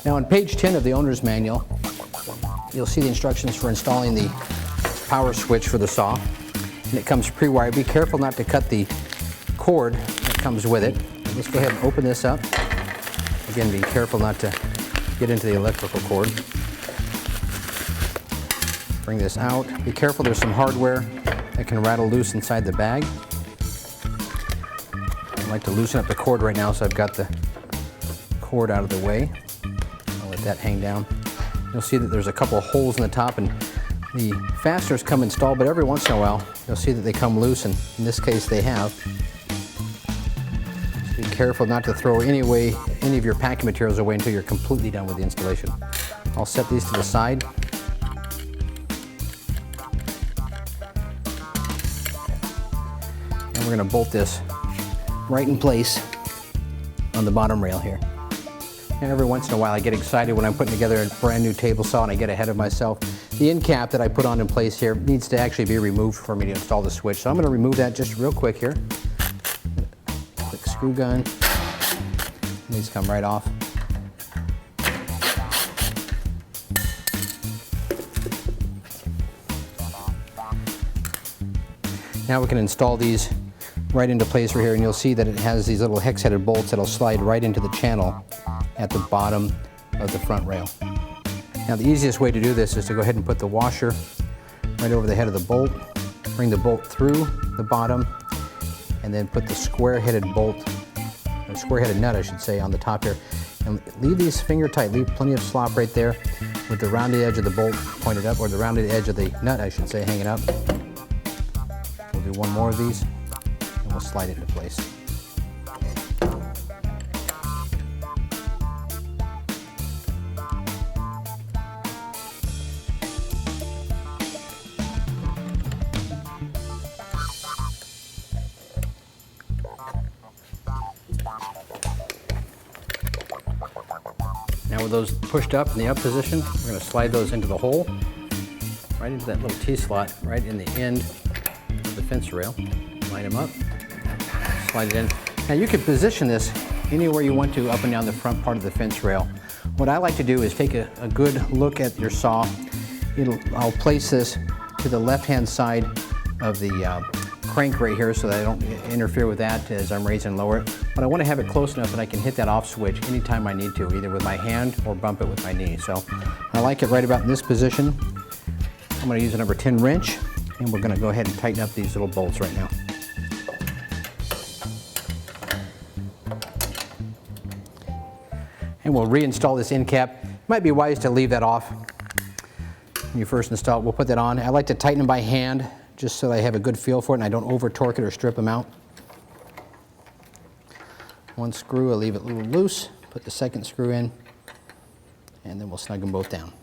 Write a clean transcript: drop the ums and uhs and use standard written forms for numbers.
Now on page 10 of the owner's manual, you'll see the instructions for installing the power switch for the saw. And it comes pre-wired. Be careful not to cut the cord that comes with it. Let's go ahead and open this up. Again, be careful not to get into the electrical cord. Bring this out. Be careful, there's some hardware that can rattle loose inside the bag. I'd like to loosen up the cord right now, so I've got the cord out of the way. I'll let that hang down. You'll see that there's a couple of holes in the top, and the fasteners come installed, but every once in a while you'll see that they come loose, and in this case they have. So be careful not to throw any of your packing materials away until you're completely done with the installation. I'll set these to the side. And we're going to bolt this right in place on the bottom rail here. And every once in a while I get excited when I'm putting together a brand new table saw and I get ahead of myself. The end cap that I put on in place here needs to actually be removed for me to install the switch. So I'm going to remove that just real quick here. Quick screw gun. These come right off. Now we can install these right into place right here, and you'll see that it has these little hex-headed bolts that'll slide right into the channel at the bottom of the front rail. Now the easiest way to do this is to go ahead and put the washer right over the head of the bolt, bring the bolt through the bottom, and then put the square-headed bolt, or square-headed nut I should say, on the top here. And leave these finger tight, leave plenty of slop right there with the rounded edge of the bolt pointed up, or the rounded edge of the nut I should say, hanging up. We'll do one more of these, and we'll slide it into place. Now with those pushed up in the up position, we're going to slide those into the hole, right into that little T-slot, right in the end of the fence rail. Line them up, slide it in. Now you can position this anywhere you want to up and down the front part of the fence rail. What I like to do is take a good look at your saw. I'll place this to the left-hand side of the crank right here so that I don't interfere with that as I'm raising and lower it. But I want to have it close enough that I can hit that off switch anytime I need to, either with my hand or bump it with my knee. So I like it right about in this position. I'm going to use a number 10 wrench, and we're going to go ahead and tighten up these little bolts right now. And we'll reinstall this end cap. It might be wise to leave that off when you first install it. We'll put that on. I like to tighten them by hand just so I have a good feel for it and I don't over torque it or strip them out. One screw, I'll leave it a little loose, put the second screw in, and then we'll snug them both down.